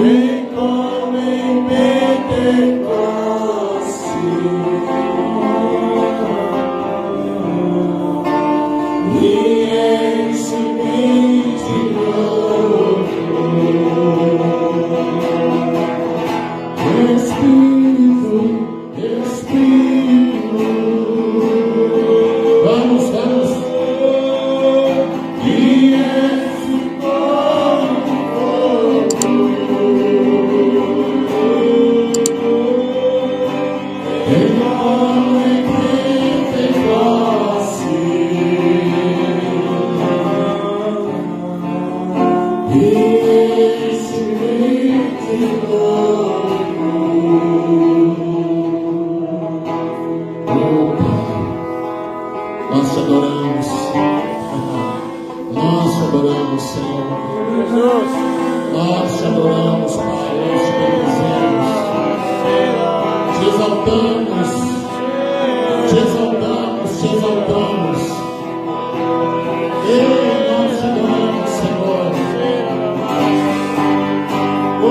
vem como em Pentecostes, e enche-me de novo, Espírito, Espírito, vamos, vamos, e enche como fogo, vem como em Pentecostes, e enche-me de novo. Nós te adoramos, nós te adoramos, Senhor. Nós te adoramos, Pai, nós te bendizemos, te exaltamos, te exaltamos, te exaltamos. Ei, nós te adoramos, Senhor. Oh,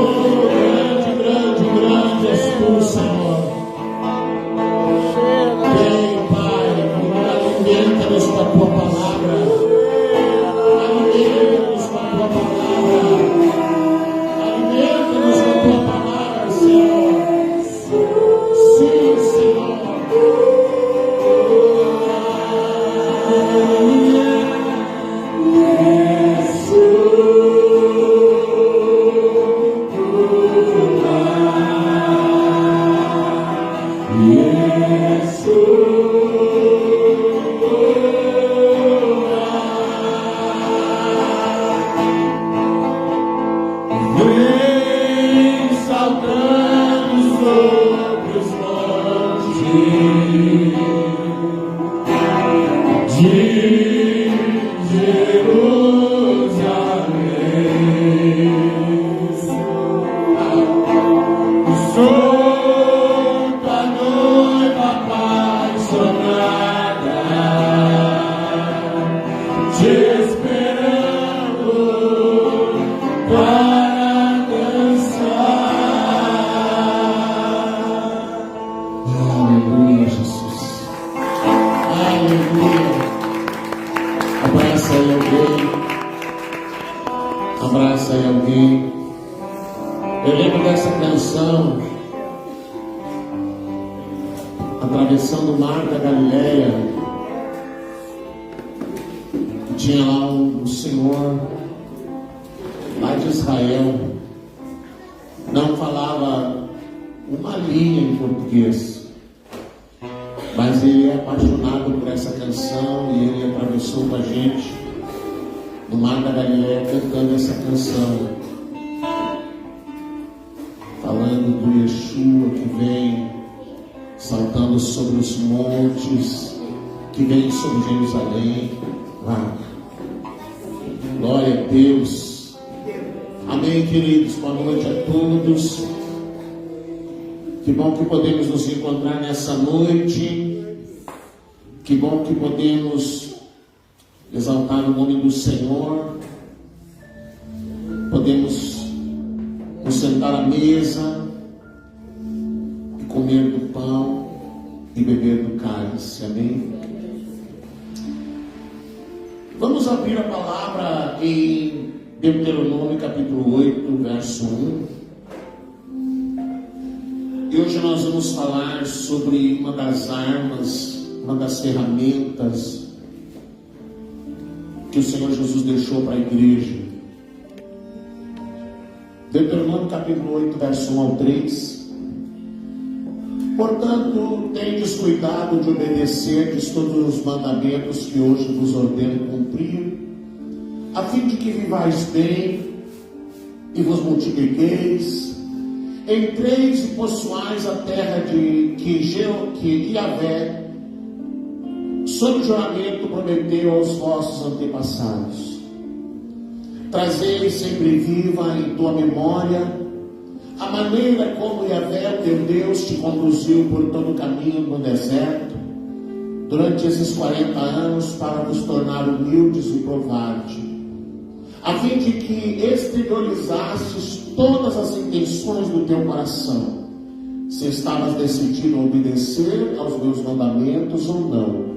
grande, grande, grande és tu, Senhor. Vem, Pai, alimenta-nos com a tua palavra. Alimenta-nos com a tua palavra. Alimenta-nos com a tua palavra, Senhor. Sim, Senhor. Vem saltando sobre os montes de Jerusalém, sou tua noiva apaixonada, te esperando para dançar. Aleluia, Jesus. Aleluia. Abraça aí alguém. Abraça aí alguém. Eu lembro dessa canção, atravessando o mar da Galileia. Tinha lá um senhor lá de Israel, não falava uma linha em português, mas ele é apaixonado por essa canção e ele atravessou com a gente no mar da Galileia cantando essa canção, falando do Yeshua que vem saltando sobre os montes, que vem sobre Jerusalém. Glória a Deus. Amém, queridos. Boa noite a todos. Que bom que podemos nos encontrar nessa noite. Que bom que podemos exaltar o nome do Senhor. Podemos nos sentar à mesa e comer do pão e beber do cálice. Amém? Vamos abrir a palavra em Deuteronômio capítulo 8, verso 1. E hoje nós vamos falar sobre uma das armas, uma das ferramentas que o Senhor Jesus deixou para a igreja. Deuteronômio capítulo 8, verso 1 ao 3. Portanto, tendes cuidado de obedecerdes todos os mandamentos que hoje vos ordeno cumprir, a fim de que vivais bem e vos multipliqueis, entreis e possuais a terra de que Yahvé, sob juramento, prometeu aos vossos antepassados. Trazei sempre viva em tua memória a maneira como Yahvé, teu Deus, te conduziu por todo o caminho no deserto, durante esses 40 anos, para vos tornar humildes e provar-te, a fim de que exteriorizasses todas as intenções do teu coração, se estavas decidido a obedecer aos meus mandamentos ou não.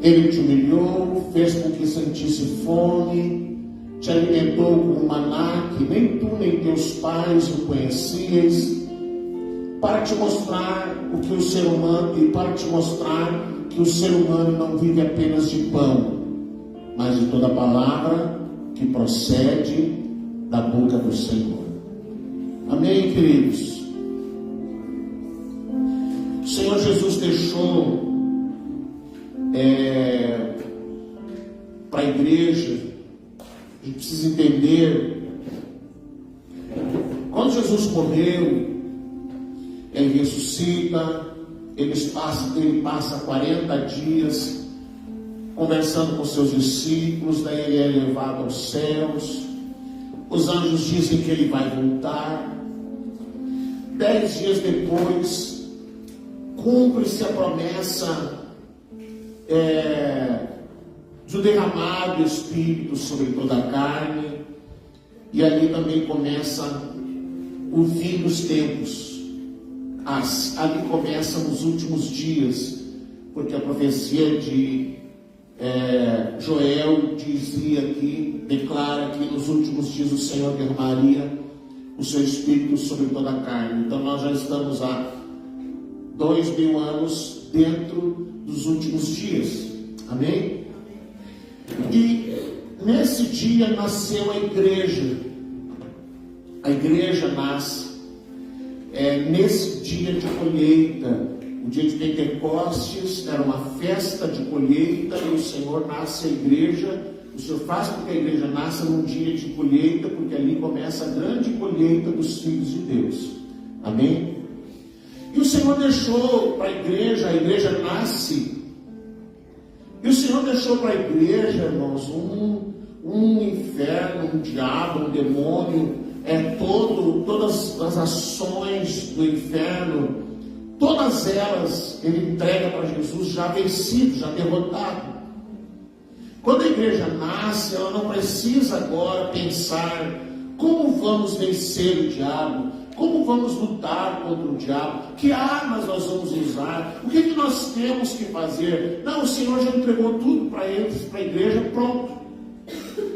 Ele te humilhou, fez com que sentisse fome, te alimentou com um maná que nem tu nem teus pais o conhecias, para te mostrar o que o ser humano, e para te mostrar que o ser humano não vive apenas de pão, mas de toda palavra que procede da boca do Senhor. Amém, queridos? O Senhor Jesus deixou para a igreja, a gente precisa entender, quando Jesus morreu, ele ressuscita, ele passa 40 dias conversando com seus discípulos, daí ele é levado aos céus, os anjos dizem que ele vai voltar, 10 dias depois, cumpre-se a promessa do derramado Espírito sobre toda a carne, e ali também começa o fim dos tempos. Ali começam os últimos dias, porque a profecia de Joel dizia que, declara que nos últimos dias o Senhor derramaria o seu Espírito sobre toda a carne. Então nós já estamos há 2000 anos dentro dos últimos dias. Amém? E nesse dia nasceu a igreja. A igreja nasce nesse dia de colheita. O dia de Pentecostes era uma festa de colheita, e o Senhor nasce a igreja. O Senhor faz com que a igreja nasça num dia de colheita, porque ali começa a grande colheita dos filhos de Deus. Amém? E o Senhor deixou para a igreja nasce, e o Senhor deixou para a igreja, irmãos, um inferno, um diabo, um demônio, todas as ações do inferno, todas elas ele entrega para Jesus já vencido, já derrotado. Quando a igreja nasce, ela não precisa agora pensar como vamos vencer o diabo, como vamos lutar contra o diabo, que armas nós vamos usar, o que nós temos que fazer. Não, o Senhor já entregou tudo para eles, para a igreja, pronto.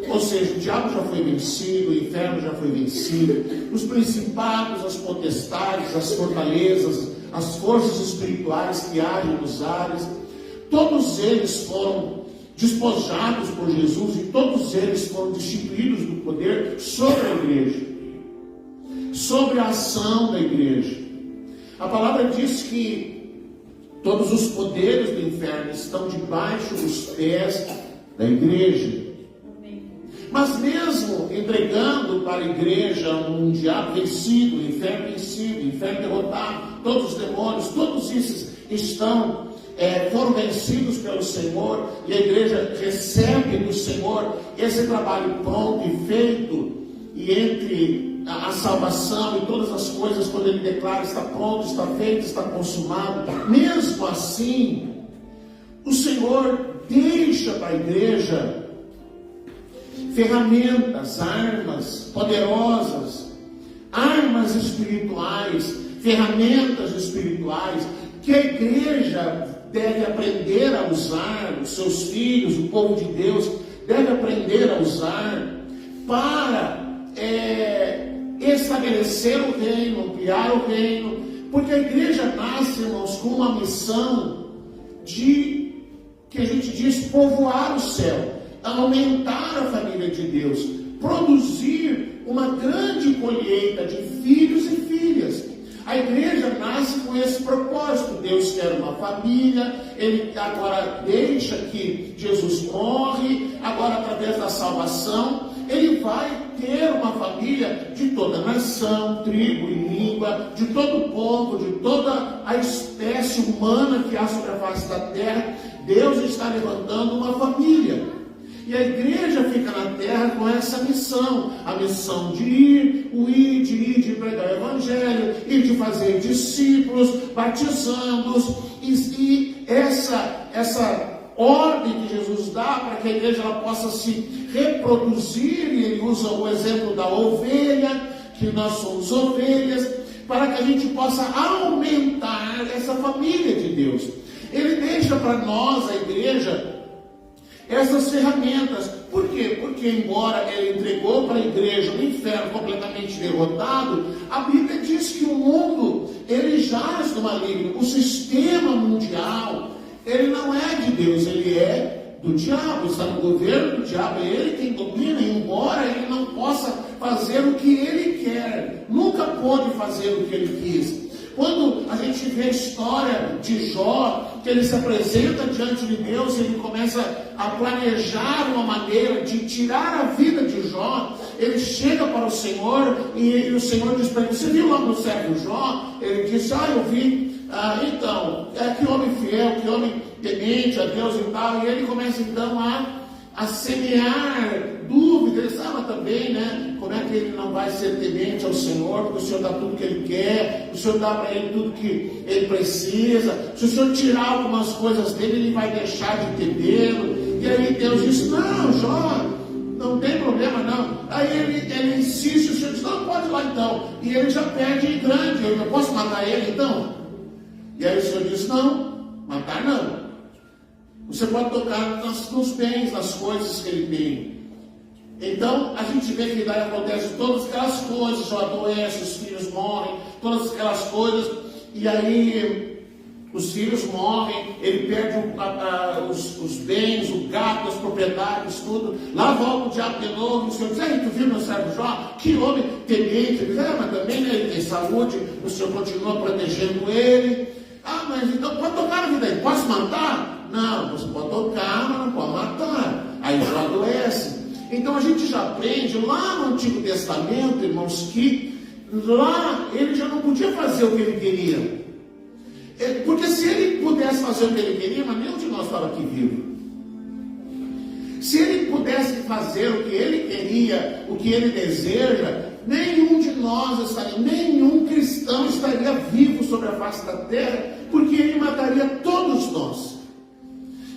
Ou seja, o diabo já foi vencido, o inferno já foi vencido, os principados, as potestades, as fortalezas, as forças espirituais que agem nos ares, todos eles foram despojados por Jesus, e todos eles foram destituídos do poder sobre a igreja, sobre a ação da igreja. A palavra diz que todos os poderes do inferno estão debaixo dos pés da igreja. Mas mesmo entregando para a igreja um diabo vencido, o inferno derrotado, todos os demônios, todos esses foram vencidos pelo Senhor, e a igreja recebe do Senhor esse trabalho pronto e feito, e entre a salvação e todas as coisas, quando ele declara está pronto, está feito, está consumado, mesmo assim, o Senhor deixa para a igreja ferramentas, armas poderosas, armas espirituais, ferramentas espirituais, que a igreja deve aprender a usar, os seus filhos, o povo de Deus, deve aprender a usar para estabelecer o reino, ampliar o reino, porque a igreja nasce, irmãos, com uma missão que a gente diz, povoar o céu, aumentar a família de Deus, produzir uma grande colheita de filhos e filhas. A igreja nasce com esse propósito. Deus quer uma família, ele agora deixa que Jesus morre, agora através da salvação, ele vai ter uma família de toda nação, tribo e língua, de todo o povo, de toda a espécie humana que há sobre a face da terra. Deus está levantando uma família. E a igreja fica na terra com essa missão, a missão de ir, de pregar o evangelho, e de fazer discípulos, batizando-os, e essa ordem que Jesus dá para que a igreja ela possa se reproduzir, e ele usa o exemplo da ovelha, que nós somos ovelhas, para que a gente possa aumentar essa família de Deus. Ele deixa para nós, a igreja, essas ferramentas. Por quê? Porque embora ele entregou para a igreja um inferno completamente derrotado, a Bíblia diz que o mundo, ele jaz do maligno. O sistema mundial, ele não é de Deus, ele é do diabo, está no governo do diabo, é ele quem domina, embora ele não possa fazer o que ele quer, nunca pôde fazer o que ele quis. Quando a gente vê a história de Jó, que ele se apresenta diante de Deus, ele começa a planejar uma maneira de tirar a vida de Jó, ele chega para o Senhor, e o Senhor diz para ele: você viu lá no servo Jó? Ele disse: eu vi. Então, que homem fiel, que homem temente a Deus e tal. E ele começa então a semear dúvidas. Ele sabe também, né? Como é que ele não vai ser temente ao Senhor? Porque o Senhor dá tudo que ele quer, o Senhor dá para ele tudo que ele precisa. Se o Senhor tirar algumas coisas dele, ele vai deixar de tê-lo. E aí Deus diz: não, Jó, não tem problema não. Aí ele insiste, o Senhor diz: não, pode ir lá então. E ele já perde em grande: eu posso matar ele então? E aí o Senhor diz: não, matar não. Você pode tocar nos bens, nas coisas que ele tem. Então, a gente vê que daí acontece todas aquelas coisas: Jó adoece, os filhos morrem, todas aquelas coisas, e aí os filhos morrem, ele perde os bens, o gado, as propriedades, tudo. Lá volta o diabo de novo, o Senhor diz: tu viu meu servo Jó? Que homem temente. Ele diz: mas também, né, ele tem saúde, o Senhor continua protegendo ele. Mas então pode tocar na vida dele. Posso matar? Não, você pode tocar, mas não pode matar. Aí Jó adoece. Então a gente já aprende lá no Antigo Testamento, irmãos, que lá ele já não podia fazer o que ele queria. Porque se ele pudesse fazer o que ele queria, mas nenhum de nós estava aqui vivo. Se ele pudesse fazer o que ele queria, o que ele deseja, nenhum de nós estaria, nenhum cristão estaria vivo sobre a face da terra, porque ele mataria todos nós.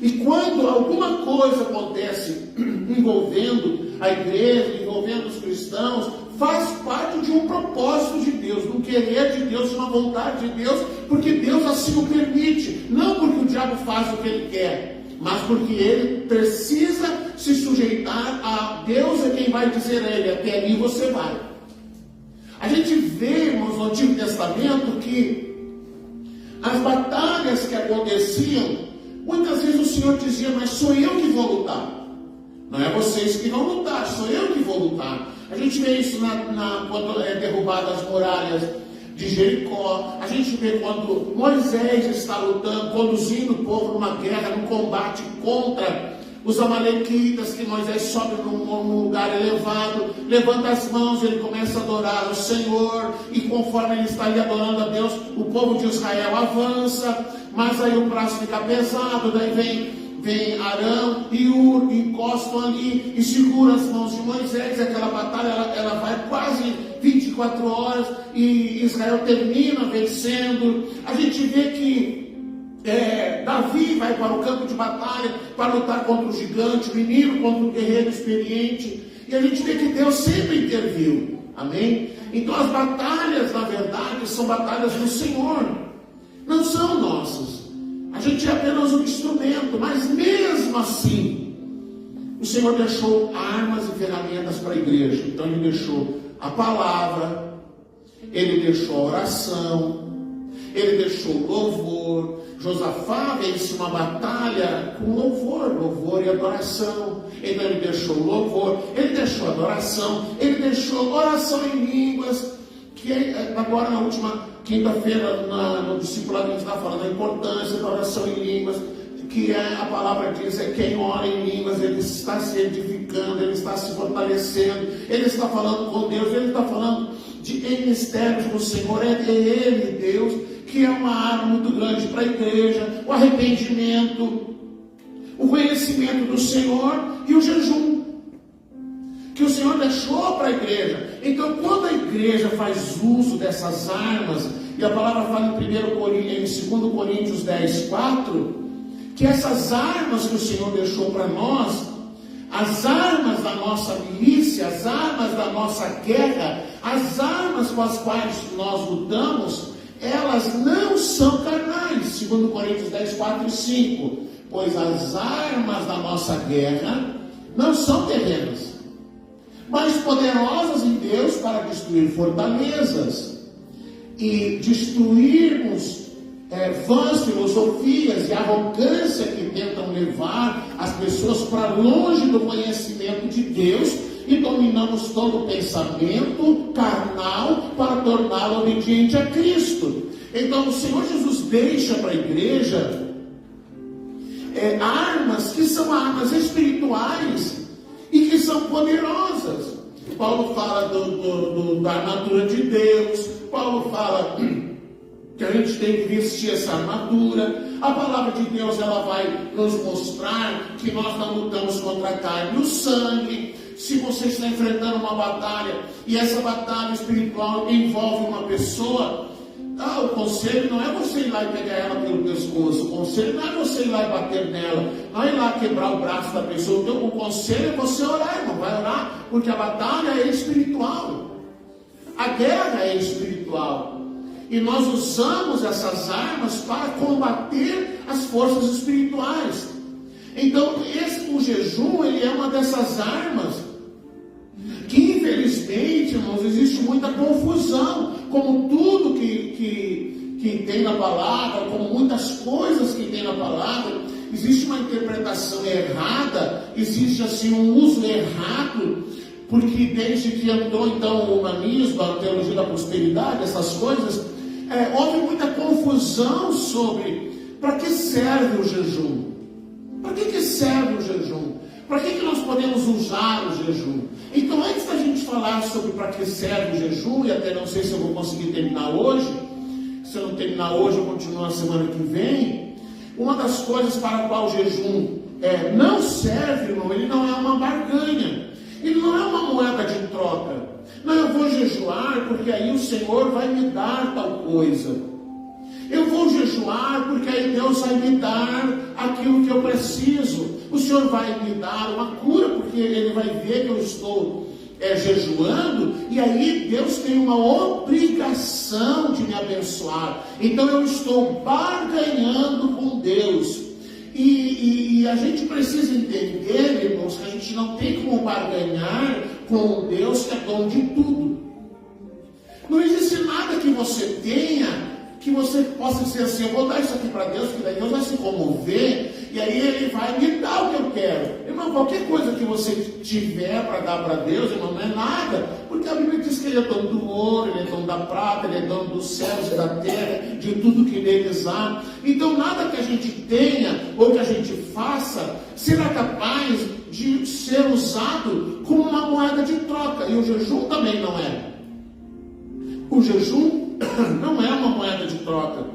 E quando alguma coisa acontece envolvendo a igreja, envolvendo os cristãos, faz parte de um propósito de Deus, de um querer de Deus, de uma vontade de Deus, porque Deus assim o permite, não porque o diabo faz o que ele quer, mas porque ele precisa se sujeitar a Deus, é quem vai dizer a ele: até ali você vai. A gente vê, irmãos, no Antigo Testamento que as batalhas que aconteciam, muitas vezes o Senhor dizia: mas sou eu que vou lutar, não é vocês que vão lutar, sou eu que vou lutar. A gente vê isso quando é derrubadas as muralhas de Jericó. A gente vê quando Moisés está lutando, conduzindo o povo numa guerra, num combate contra os amalequitas, que Moisés sobe num lugar elevado, levanta as mãos, ele começa a adorar o Senhor, e conforme ele está ali adorando a Deus, o povo de Israel avança, mas aí o braço fica pesado, daí vem Arão e Ur, encostam ali e seguram as mãos de Moisés. Aquela batalha ela vai quase 24 horas e Israel termina vencendo. A gente vê que Davi vai para o campo de batalha para lutar contra o gigante, o menino contra o guerreiro experiente, e a gente vê que Deus sempre interviu. Amém? Então as batalhas, na verdade, são batalhas do Senhor, não são nossas. A gente é apenas um instrumento, mas mesmo assim, o Senhor deixou armas e ferramentas para a igreja. Então ele deixou a palavra, ele deixou a oração, ele deixou o louvor. Josafá vence uma batalha com louvor e adoração. Então ele deixou o louvor, ele deixou a adoração, ele deixou oração em línguas, que agora na última quinta-feira no discipulado a gente está falando da importância da oração em línguas, que a palavra diz: quem ora em línguas, ele está se edificando, ele está se fortalecendo, ele está falando com Deus, ele está falando em mistérios com o Senhor. É ele, Deus, que é uma arma muito grande para a igreja: o arrependimento, o conhecimento do Senhor e o jejum, que o Senhor deixou para a igreja. Então, quando a igreja faz uso dessas armas, e a palavra fala em 2 Coríntios 10, 4, que essas armas que o Senhor deixou para nós, as armas da nossa milícia, as armas da nossa guerra, as armas com as quais nós lutamos, elas não são carnais, segundo Coríntios 10, 4 e 5, pois as armas da nossa guerra não são terrenas, mas poderosas em Deus para destruir fortalezas e destruirmos vãs filosofias e arrogância que tentam levar as pessoas para longe do conhecimento de Deus, e dominamos todo o pensamento carnal para torná-lo obediente a Cristo. Então o Senhor Jesus deixa para a igreja armas que são armas espirituais e que são poderosas. Paulo fala da armadura de Deus, Paulo fala que a gente tem que vestir essa armadura. A palavra de Deus, ela vai nos mostrar que nós não lutamos contra a carne e o sangue. Se você está enfrentando uma batalha e essa batalha espiritual envolve uma pessoa, o conselho não é você ir lá e pegar ela pelo pescoço, o conselho não é você ir lá e bater nela, não é ir lá quebrar o braço da pessoa. O conselho é você orar, irmão, vai orar, porque a batalha é espiritual, a guerra é espiritual, e nós usamos essas armas para combater as forças espirituais. Então o jejum, ele é uma dessas armas que, infelizmente, irmãos, existe muita confusão, como tudo que tem na palavra, como muitas coisas que tem na palavra, existe uma interpretação errada, existe assim um uso errado, porque desde que entrou então o humanismo, a teologia da prosperidade, essas coisas, houve muita confusão sobre para que serve o jejum. Para que serve o jejum? Para que nós podemos usar o jejum? Então, antes da gente falar sobre para que serve o jejum, e até não sei se eu vou conseguir terminar hoje, se eu não terminar hoje, eu continuo na semana que vem. Uma das coisas para a qual o jejum não serve, irmão, ele não é uma barganha, ele não é uma moeda de troca. Não, eu vou jejuar porque aí o Senhor vai me dar tal coisa. Eu vou jejuar porque aí Deus vai me dar aquilo que eu preciso. O Senhor vai me dar uma cura porque Ele vai ver que eu estou jejuando, e aí Deus tem uma obrigação de me abençoar. Então eu estou barganhando com Deus. E a gente precisa entender, irmãos, que a gente não tem como barganhar com Deus que é dono de tudo. Não existe nada que você tenha que você possa dizer assim: eu vou dar isso aqui para Deus, que daí Deus vai se comover, e aí Ele vai me dar o que eu quero. Irmão, qualquer coisa que você tiver para dar para Deus, irmão, não é nada, porque a Bíblia diz que Ele é dono do ouro, Ele é dono da prata, Ele é dono dos céus e da terra, de tudo que neles há. Então nada que a gente tenha, ou que a gente faça, será capaz de ser usado como uma moeda de troca, e o jejum também não é. O jejum não é uma moeda de troca.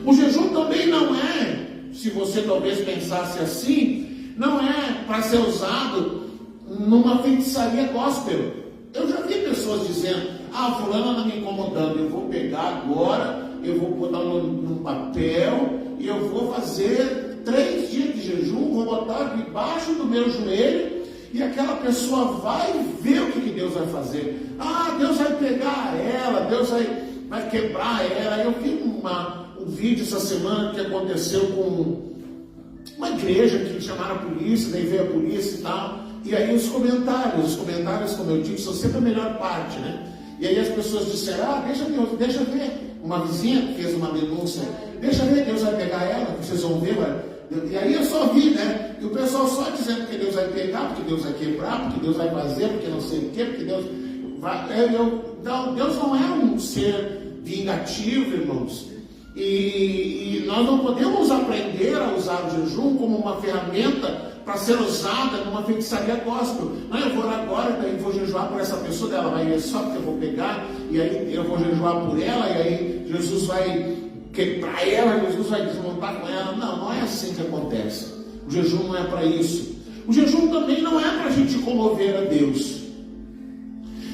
O jejum também não é, se você talvez pensasse assim, não é para ser usado numa feitiçaria gospel. Eu já vi pessoas dizendo: fulano anda me incomodando, eu vou pegar agora, eu vou botar num papel e eu vou fazer 3 dias de jejum, vou botar debaixo do meu joelho, e aquela pessoa vai ver o que Deus vai fazer. Deus vai pegar ela, Deus vai quebrar ela. Eu vi um vídeo essa semana que aconteceu com uma igreja que chamaram a polícia, daí veio a polícia e tal. E aí os comentários, como eu digo, são sempre a melhor parte, né? E aí as pessoas disseram: deixa ver. Uma vizinha fez uma denúncia: deixa ver, Deus vai pegar ela, vocês vão ver, E aí eu só vi, né? E o pessoal só dizendo que Deus vai pegar, porque Deus vai quebrar, porque Deus vai fazer, porque não sei o quê, porque Deus vai. Deus não é um ser vingativo, irmãos. E nós não podemos aprender a usar o jejum como uma ferramenta para ser usada numa feitiçaria gospel. Não, eu vou lá agora, daí vou jejuar por essa pessoa, ela vai ver só porque eu vou pegar, e aí eu vou jejuar por ela, e aí Jesus vai quebrar ela, Jesus vai desmontar com ela. Não é assim que acontece. O jejum não é para isso. O jejum também não é para a gente comover a Deus.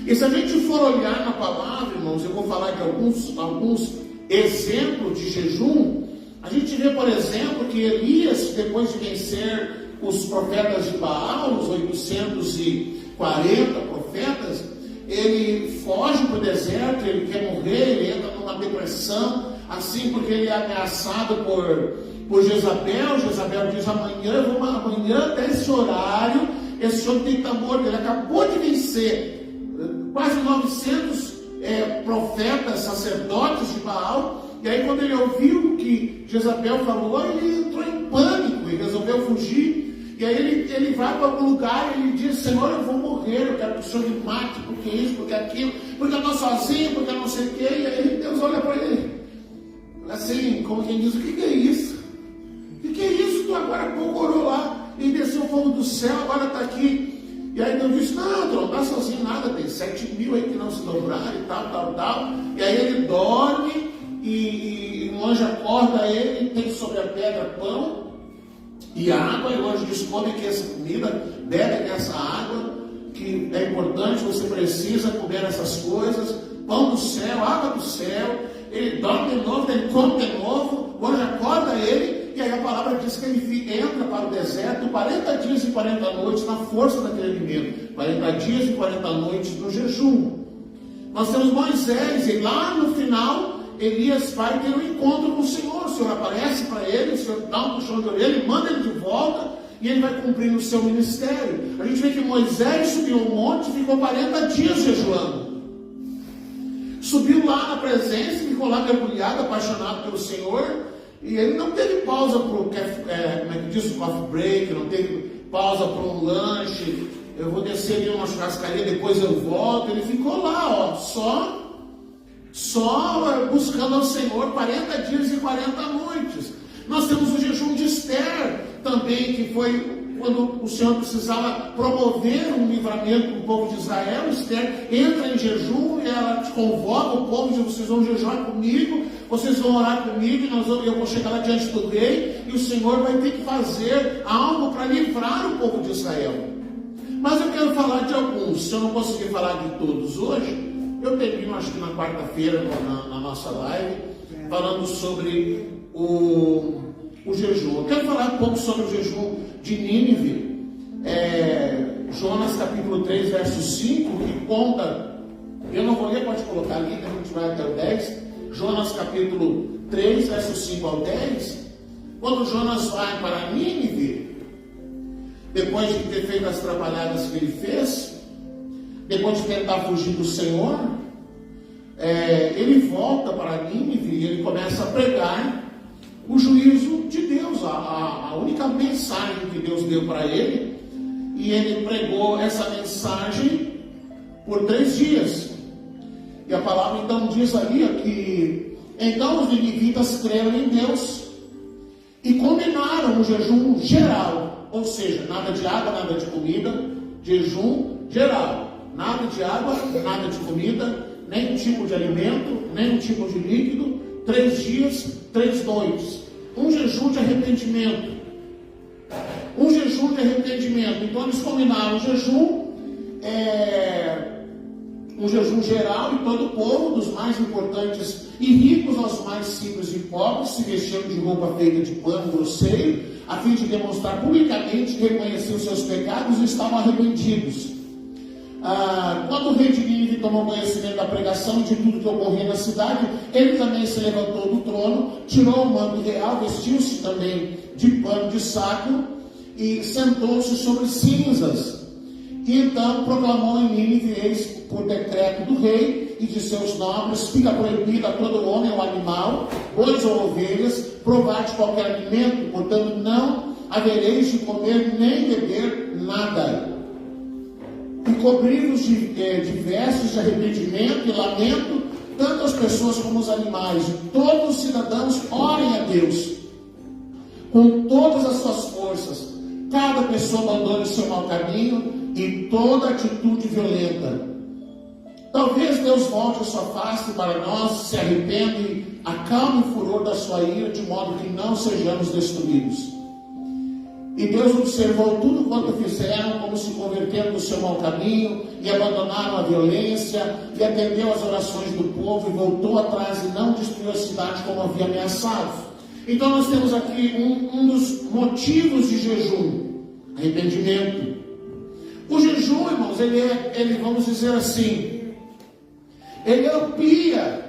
E se a gente for olhar na palavra, irmãos, eu vou falar de alguns exemplos de jejum A gente vê, por exemplo, que Elias, depois de vencer os profetas de Baal, os 840 profetas, ele foge para o deserto, ele quer morrer, ele entra numa depressão, assim, porque ele é ameaçado por Jezabel. Jezabel diz: amanhã, até esse horário, esse homem tem que estar morto. Ele acabou de vencer quase 900 profetas, sacerdotes de Baal. E aí, quando ele ouviu o que Jezabel falou, ele entrou em pânico e resolveu fugir. E aí ele vai para algum lugar e ele diz: Senhor, eu vou morrer, eu quero que o Senhor me mate, porque isso, porque aquilo, porque eu estou sozinho, porque eu não sei o quê. E aí Deus olha para ele, assim, como quem diz: o que é isso? O que é isso? Tu agora há pouco orou lá e desceu o fogo do céu, agora está aqui. E aí Deus disse: não, tu não está sozinho nada, tem 7.000 aí que não se dobraram e tal. E aí ele dorme e um anjo acorda ele, tem sobre a pedra pão e água, e o anjo diz: come aqui essa comida, bebe aqui essa água, que é importante, você precisa comer essas coisas, pão do céu, água do céu. Ele dorme de novo, ele come de novo, o anjo acorda ele, e aí a palavra diz que ele entra para o deserto 40 dias e 40 noites na força daquele alimento, 40 dias e 40 noites no jejum. Nós temos Moisés, e lá no final Elias vai ter um encontro com o Senhor aparece para ele, o Senhor dá um puxão de orelha, manda ele de volta, e ele vai cumprir o seu ministério. A gente vê que Moisés subiu um monte e ficou 40 dias jejuando. Subiu lá na presença, ficou lá mergulhado, apaixonado pelo Senhor, e ele não teve pausa para o coffee break, não teve pausa para um lanche, eu vou descer ali numa churrascaria, depois eu volto. Ele ficou lá, só buscando ao Senhor 40 dias e 40 noites. Nós temos o jejum de Esther também, que foi quando o Senhor precisava promover um livramento do povo de Israel. Esther entra em jejum e ela convoca o povo e diz: vocês vão jejuar comigo, vocês vão orar comigo, e eu vou chegar lá diante do rei, e o Senhor vai ter que fazer algo para livrar o povo de Israel. Mas eu quero falar de alguns. Se eu não conseguir falar de todos hoje, eu termino, acho que na quarta-feira, na nossa live, falando sobre o jejum. Eu quero falar um pouco sobre o jejum de Nínive. Jonas capítulo 3, verso 5, que conta, eu não vou ler, pode colocar ali, que a gente vai até o 10. Jonas capítulo 3, verso 5 ao 10. Quando Jonas vai para Nínive, depois de ter feito as trabalhadas que ele fez, depois de tentar fugir do Senhor, ele volta para Nínive e ele começa a pregar o juízo de Deus, a única mensagem que Deus deu para ele. E ele pregou essa mensagem por 3 dias. E a palavra então diz ali que então os ninivitas creram em Deus e combinaram um jejum geral, ou seja, nada de água, nada de comida, jejum geral. Nada de água, nada de comida, nem um tipo de alimento, nem um tipo de líquido, 3 dias, 3 noites. Um jejum de arrependimento. Então eles combinaram um jejum geral, e todo o povo, dos mais importantes e ricos aos mais simples e pobres, se vestiam de roupa feita de pano grosseiro, a fim de demonstrar publicamente que reconheciam seus pecados e estavam arrependidos. Quando o rei de Nínive tomou conhecimento da pregação e de tudo que ocorria na cidade, ele também se levantou do trono, tirou o manto real, vestiu-se também de pano de saco e sentou-se sobre cinzas. E então proclamou em Nínive: eis, por decreto do rei e de seus nobres, fica proibido a todo homem ou animal, bois ou ovelhas, provar de qualquer alimento, portanto não havereis de comer nem beber nada. E cobri-vos de vestes de arrependimento e lamento, tanto as pessoas como os animais, e todos os cidadãos orem a Deus com todas as suas forças. Cada pessoa abandone o seu mau caminho e toda atitude violenta. Talvez Deus volte a sua face para nós, se arrependa e acalme o furor da sua ira, de modo que não sejamos destruídos. E Deus observou tudo quanto fizeram, como se converteram do seu mau caminho e abandonaram a violência, e atendeu às orações do povo e voltou atrás e não destruiu a cidade como havia ameaçado. Então nós temos aqui um dos motivos de jejum: arrependimento. O jejum, irmãos, ele vamos dizer assim, ele amplia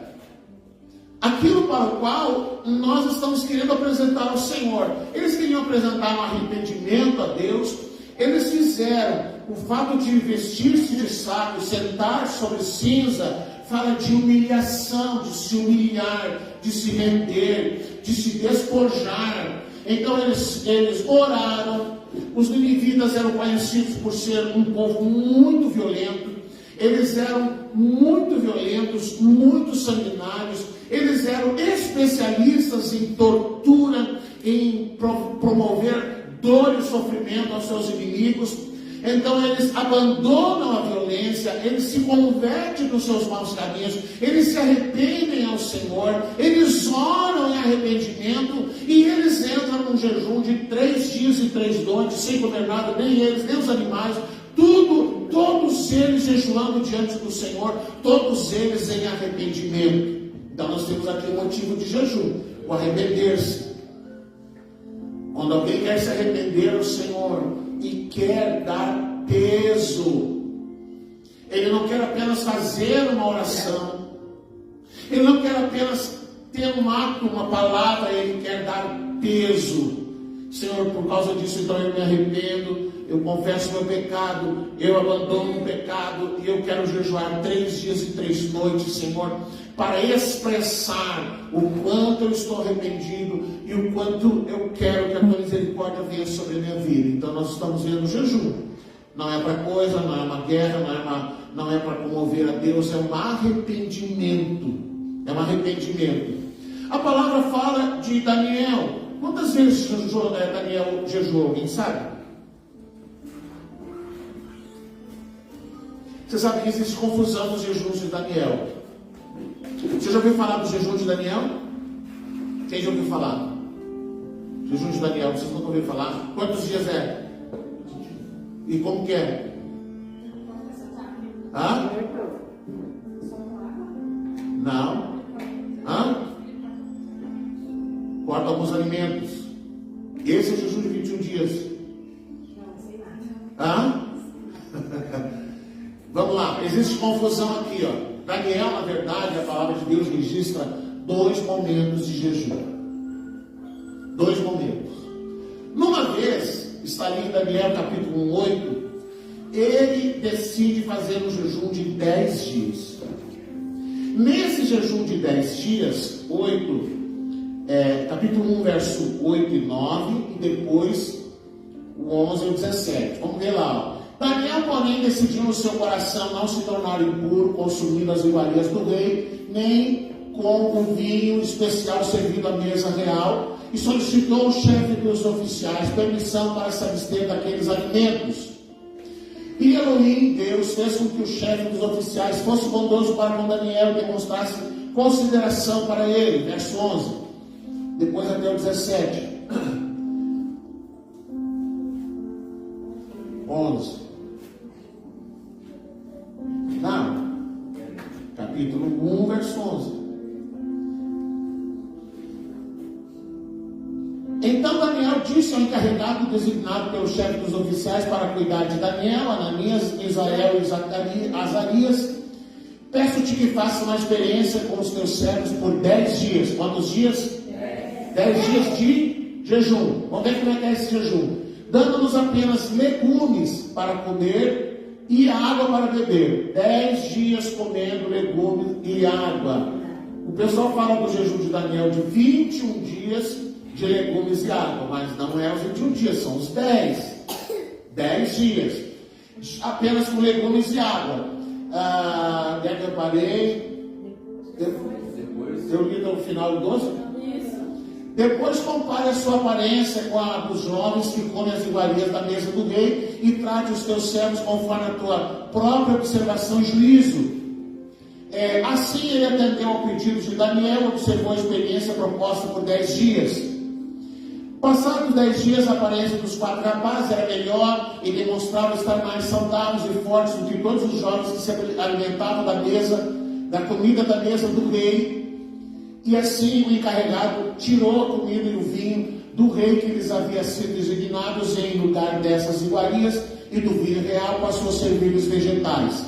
aquilo para o qual nós estamos querendo apresentar ao Senhor. Eles queriam apresentar um arrependimento a Deus. Eles fizeram o fato de vestir-se de saco, sentar sobre cinza, fala de humilhação, de se humilhar, de se render, de se despojar. Então eles oraram. Os ninivitas eram conhecidos por ser um povo muito violento. Eles eram muito violentos, muito sanguinários. Eles eram especialistas em tortura, em promover dor e sofrimento aos seus inimigos. Então eles abandonam a violência, eles se convertem dos seus maus caminhos, eles se arrependem ao Senhor, eles oram em arrependimento e eles entram num jejum de 3 dias e 3 noites, sem comer nada, nem eles, nem os animais, todos eles jejuando diante do Senhor, todos eles em arrependimento. Então nós temos aqui um motivo de jejum, o arrepender-se. Quando alguém quer se arrepender ao Senhor e quer dar peso, ele não quer apenas fazer uma oração, ele não quer apenas ter um ato, uma palavra, ele quer dar peso. Senhor, por causa disso, então eu me arrependo, eu confesso meu pecado, eu abandono o pecado e eu quero jejuar 3 dias e 3 noites, Senhor, para expressar o quanto eu estou arrependido e o quanto eu quero que a tua misericórdia venha sobre a minha vida. Então nós estamos vendo o jejum. Não é para coisa, não é uma guerra, não é para comover a Deus, é um arrependimento. É um arrependimento. A palavra fala de Daniel. Quantas vezes Daniel jejuou? Alguém sabe? Você sabe que existe confusão nos jejuns de Daniel. Você já ouviu falar do jejum de Daniel? Quem já ouviu falar? Jejum de Daniel, vocês nunca ouviram falar? Quantos dias é? E como que é? Hã? Não. Hã? Corta alguns alimentos. Esse é o jejum de 21 dias. Hã? Vamos lá, existe confusão aqui, ó. Daniel, na verdade, a palavra de Deus registra 2 momentos de jejum. 2 momentos. Numa vez, está ali em Daniel capítulo 8, ele decide fazer um jejum de 10 dias. Nesse jejum de 10 dias, capítulo 1, verso 8 e 9, e depois o 11 e o 17. Vamos ver lá, ó. Daniel, porém, decidiu no seu coração não se tornar impuro, consumindo as iguarias do rei, nem com o vinho especial servido à mesa real, e solicitou ao chefe dos oficiais permissão para se abster daqueles alimentos. E Elohim, Deus, fez com que o chefe dos oficiais fosse bondoso para com Daniel e demonstrasse consideração para ele. Verso 11. Depois até o 17. 11. Não. Capítulo 1, verso 11. Então Daniel disse ao encarregado designado pelo chefe dos oficiais para cuidar de Daniel, Ananias, Misael e Azarias: peço-te que faça uma experiência com os teus servos por 10 dias. Quantos dias? 10 dias de jejum. Vamos ver como é que é esse jejum. Dando-nos apenas legumes para comer e água para beber. 10 dias comendo legumes e água. O pessoal fala do jejum de Daniel de 21 dias de legumes e água, mas não é os 21 dias, são os 10. 10 dias. Apenas com legumes e água. Onde é que eu parei? Eu li até o final do 12? Depois compare a sua aparência com a dos jovens que comem as iguarias da mesa do rei e trate os teus servos conforme a tua própria observação e juízo. Assim ele atendeu ao pedido de Daniel, observou a experiência proposta por 10 dias. Passados 10 dias, a aparência dos 4 rapazes era melhor e demonstrava estar mais saudáveis e fortes do que todos os jovens que se alimentavam da comida da mesa do rei. E assim o encarregado tirou a comida e o vinho do rei que lhes havia sido designados, e em lugar dessas iguarias e do vinho real passou a servir-lhes vegetais.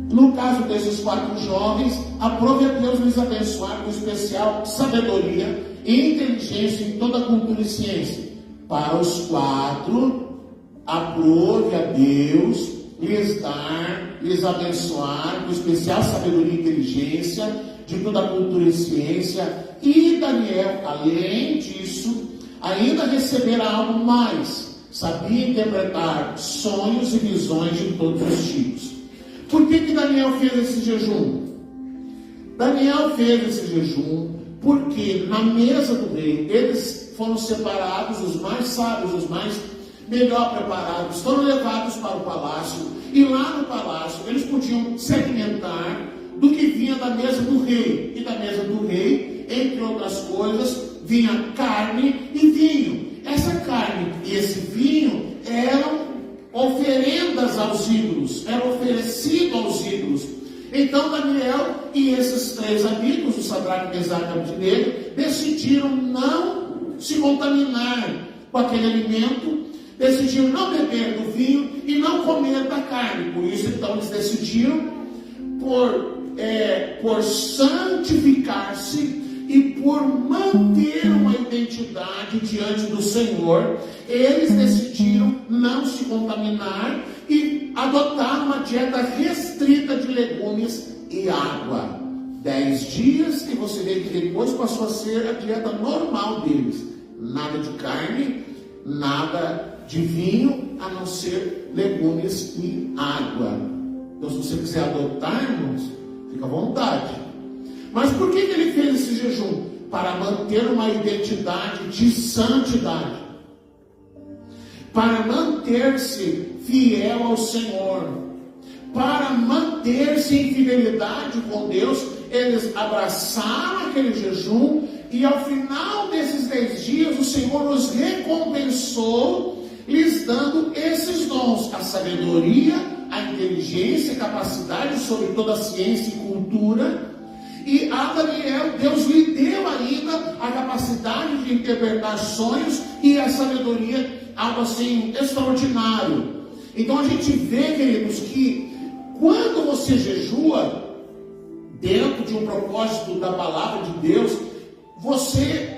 No caso desses 4 jovens, aprove a Deus lhes abençoar com especial sabedoria e inteligência em toda a cultura e ciência. Para os 4, aprove a Deus lhes abençoar com especial sabedoria e inteligência de toda a cultura e ciência. E Daniel, além disso, ainda recebera algo mais. Sabia interpretar sonhos e visões de todos os tipos. Por que Daniel fez esse jejum? Daniel fez esse jejum porque na mesa do rei, eles foram separados, os mais sábios, os mais melhor preparados, foram levados para o palácio, e lá no palácio eles podiam se alimentar do que vinha da mesa do rei. E da mesa do rei, entre outras coisas, vinha carne e vinho. Essa carne e esse vinho eram oferendas aos ídolos, era oferecido aos ídolos. Então Daniel e esses 3 amigos, o Sadraque, Mesaque e Abednego, decidiram não se contaminar com aquele alimento, decidiram não beber do vinho e não comer da carne. Por isso então eles decidiram por santificar-se e por manter uma identidade diante do Senhor, eles decidiram não se contaminar e adotar uma dieta restrita de legumes e água. 10 dias, e você vê que depois passou a ser a dieta normal deles. Nada de carne, nada de vinho, a não ser legumes e água. Então, se você quiser adotar, irmãos, fica à vontade. Mas por que ele fez esse jejum? Para manter uma identidade de santidade. Para manter-se fiel ao Senhor. Para manter-se em fidelidade com Deus, eles abraçaram aquele jejum, e ao final desses 10 dias, o Senhor os recompensou, lhes dando esses dons: a sabedoria, a inteligência, a capacidade sobre toda a ciência e cultura. E a Daniel, Deus lhe deu ainda a capacidade de interpretar sonhos e a sabedoria, algo assim extraordinário. Então a gente vê, queridos, que quando você jejua dentro de um propósito da palavra de Deus, você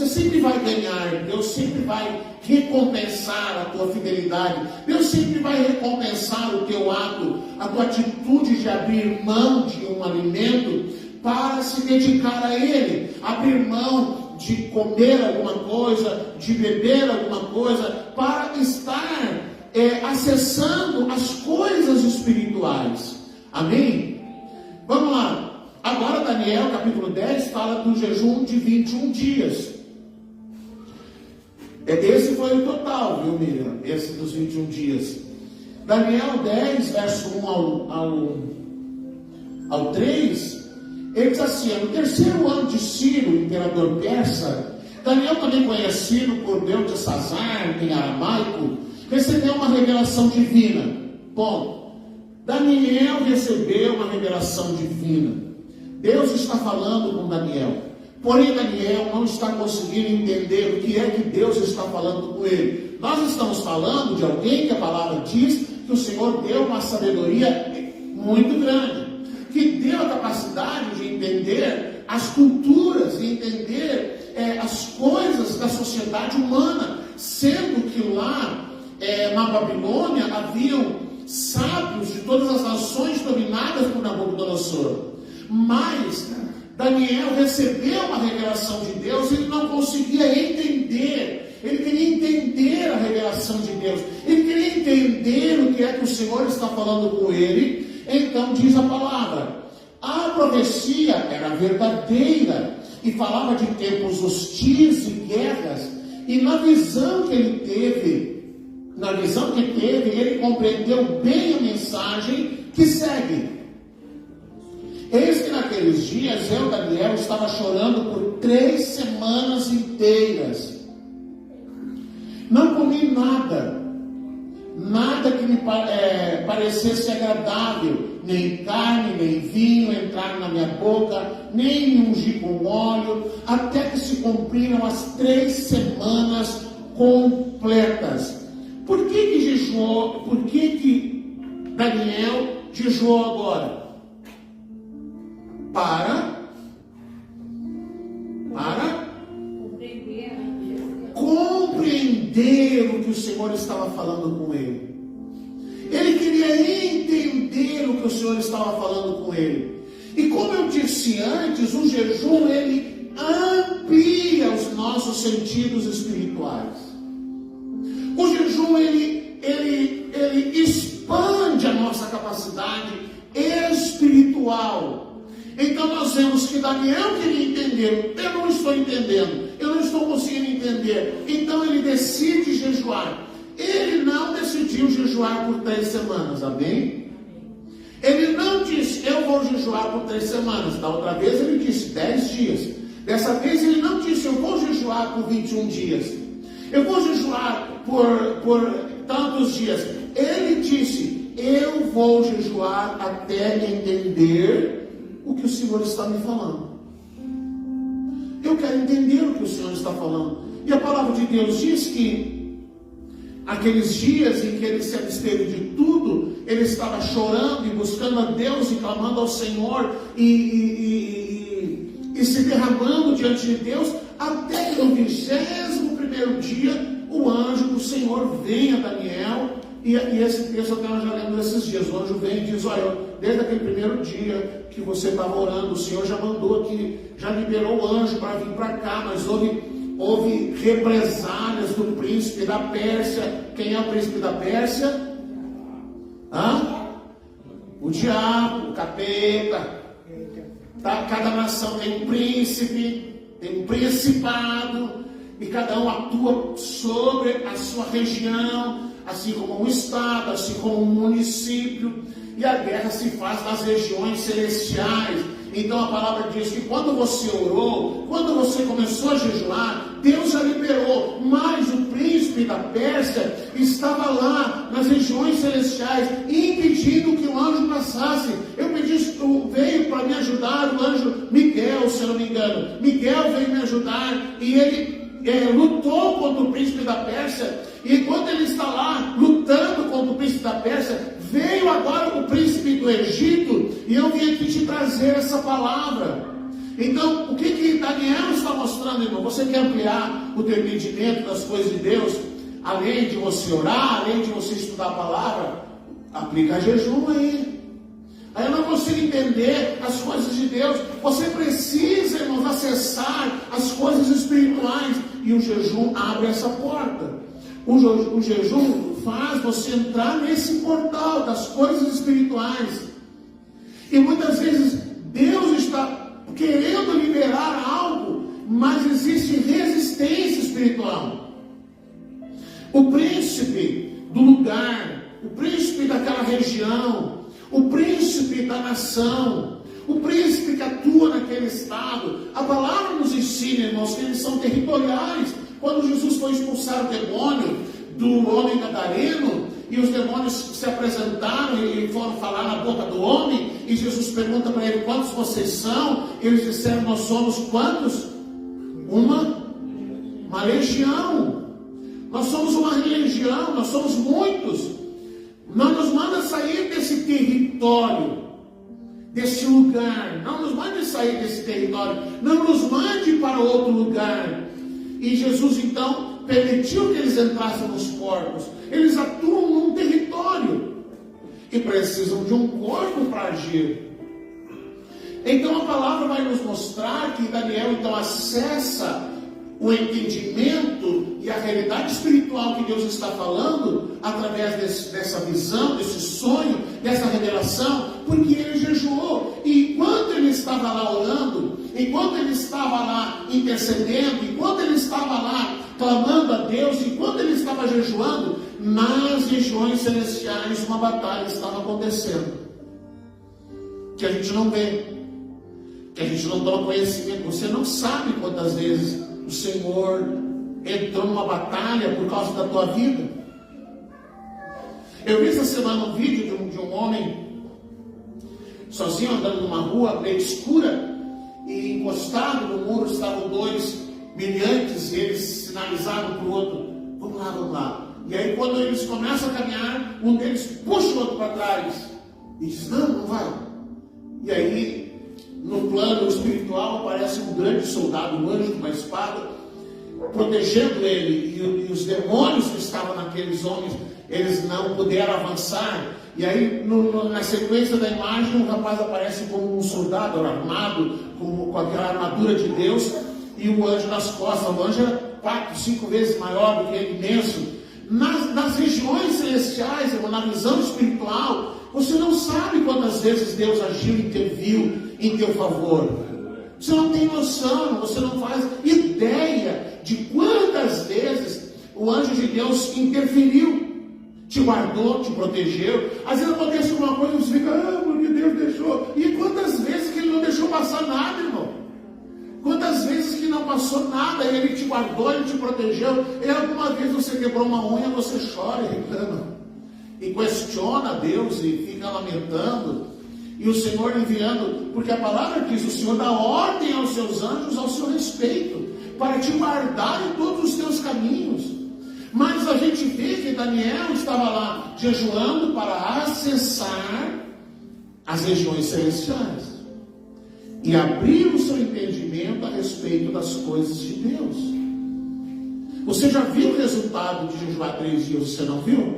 sempre vai ganhar. Deus sempre vai recompensar a tua fidelidade. Deus sempre vai recompensar o teu ato, a tua atitude de abrir mão de um alimento para se dedicar a Ele, abrir mão de comer alguma coisa, de beber alguma coisa, para estar acessando as coisas espirituais. Amém? Vamos lá. Agora Daniel, capítulo 10, fala do jejum de 21 dias. Esse foi o total, viu, Miriam? Esse dos 21 dias. Daniel 10, verso 1 ao 3, ele diz assim: no terceiro ano de Ciro, imperador persa, Daniel, também conhecido por Beltesazar, em aramaico, recebeu uma revelação divina. Bom, Daniel recebeu uma revelação divina. Deus está falando com Daniel. Porém, Daniel não está conseguindo entender o que é que Deus está falando com ele. Nós estamos falando de alguém que a palavra diz que o Senhor deu uma sabedoria muito grande, que deu a capacidade de entender as culturas, de entender as coisas da sociedade humana, sendo que lá na Babilônia haviam sábios de todas as nações dominadas por Nabucodonosor. Mas Daniel recebeu uma revelação de Deus e ele não conseguia entender. Ele queria entender a revelação de Deus. Ele queria entender o que é que o Senhor está falando com ele. Então diz a palavra: a profecia era verdadeira e falava de tempos hostis e guerras. E na visão que ele teve, ele compreendeu bem a mensagem que segue. Eis que naqueles dias eu, Daniel, estava chorando por 3 semanas inteiras. Não comi nada que me parecesse agradável, nem carne, nem vinho entraram na minha boca, nem me ungi com óleo, até que se cumpriram as 3 semanas completas. Por que jejuou? Por que Daniel jejuou agora? Para compreender o que o Senhor estava falando com ele. Ele queria entender o que o Senhor estava falando com ele. E como eu disse antes, o jejum, ele amplia os nossos sentidos espirituais. O jejum, ele expande a nossa capacidade espiritual. Então nós vemos que Daniel queria entender. Eu não estou entendendo, eu não estou conseguindo entender. Então ele decide jejuar. Ele não decidiu jejuar por 3 semanas, amém? Ele não disse, eu vou jejuar por 3 semanas. Da outra vez ele disse 10 dias. Dessa vez ele não disse, eu vou jejuar por 21 dias. Eu vou jejuar por tantos dias. Ele disse, eu vou jejuar até entender o que o Senhor está me falando. Eu quero entender o que o Senhor está falando. E a palavra de Deus diz que aqueles dias em que ele se absteve de tudo, ele estava chorando e buscando a Deus e clamando ao Senhor e se derramando diante de Deus, até que no 21º dia o anjo do Senhor vem a Daniel. E esse texto até nós já lemos esses dias. O anjo vem e diz, olha, desde aquele primeiro dia que você estava orando, o Senhor já mandou aqui, já liberou o anjo para vir para cá, mas houve represálias do príncipe da Pérsia. Quem é o príncipe da Pérsia? O diabo, o capeta. Tá? Cada nação tem um príncipe, tem um principado, e cada um atua sobre a sua região, assim como um estado, assim como um município, e a guerra se faz nas regiões celestiais. Então a palavra diz que quando você orou, quando você começou a jejuar, Deus já liberou, mas o príncipe da Pérsia estava lá nas regiões celestiais, impedindo que o anjo passasse. Eu pedi, veio para me ajudar o anjo Miguel, se eu não me engano. Miguel veio me ajudar e ele lutou contra o príncipe da Pérsia. E enquanto ele está lá lutando contra o príncipe da Pérsia, veio agora o príncipe do Egito, e eu vim aqui te trazer essa palavra. Então, o que Daniel está mostrando, irmão? Você quer ampliar o teu entendimento das coisas de Deus? Além de você orar, além de você estudar a palavra, aplica jejum aí. Aí eu não consigo entender as coisas de Deus. Você precisa, irmãos, acessar as coisas espirituais, e o jejum abre essa porta. O jejum faz você entrar nesse portal das coisas espirituais. E muitas vezes Deus está querendo liberar algo, mas existe resistência espiritual. O príncipe do lugar, o príncipe daquela região, o príncipe da nação, o príncipe que atua naquele estado, a palavra nos ensina, irmãos, que eles são territoriais. Quando Jesus foi expulsar o demônio do homem gadareno, e os demônios se apresentaram e foram falar na boca do homem, e Jesus pergunta para ele, quantos vocês são? Eles disseram, nós somos quantos? Uma legião. Nós somos uma legião, nós somos muitos. Não nos manda sair desse território, desse lugar. Não nos mande sair desse território. Não nos mande para outro lugar. E Jesus então permitiu que eles entrassem nos porcos. Eles atuam num território e precisam de um corpo para agir. Então a palavra vai nos mostrar que Daniel então acessa o entendimento e a realidade espiritual que Deus está falando através dessa visão, desse sonho, dessa revelação, porque ele jejuou. E enquanto ele estava lá orando, enquanto ele estava lá intercedendo, enquanto ele estava lá clamando a Deus, enquanto ele estava jejuando, nas regiões celestiais uma batalha estava acontecendo, que a gente não vê, que a gente não toma conhecimento. Você não sabe quantas vezes o Senhor entrou numa batalha por causa da tua vida. Eu vi essa semana um vídeo de um homem sozinho andando numa rua meio escura, e encostado no muro estavam dois meliantes, e eles sinalizaram para o outro: vamos lá, vamos lá. E aí, quando eles começam a caminhar, um deles puxa o outro para trás e diz: não, não vai. E aí, no plano espiritual, aparece um grande soldado, um anjo com uma espada, protegendo ele, e os demônios que estavam naqueles homens, eles não puderam avançar. E aí, na sequência da imagem, o rapaz aparece como um soldado armado, com aquela armadura de Deus, e o anjo nas costas. O anjo era 4, 5 vezes maior do que ele, imenso. Nas regiões celestiais, na visão espiritual, você não sabe quantas vezes Deus agiu e interviu em teu favor. Você não tem noção, você não faz ideia de quantas vezes o anjo de Deus interferiu, te guardou, te protegeu. Às vezes acontece alguma coisa e você fica: porque Deus deixou. E quantas vezes que Ele não deixou passar nada, irmão? Quantas vezes que não passou nada e Ele te guardou, Ele te protegeu. E alguma vez você quebrou uma unha, você chora e reclama, e questiona Deus e fica lamentando. E o Senhor enviando, porque a palavra diz: o Senhor dá ordem aos seus anjos ao seu respeito, para te guardar em todos os teus caminhos. Mas a gente vê que Daniel estava lá jejuando para acessar as regiões celestiais e abrir o seu entendimento a respeito das coisas de Deus. Você já viu o resultado de jejuar 3 dias? Você não viu?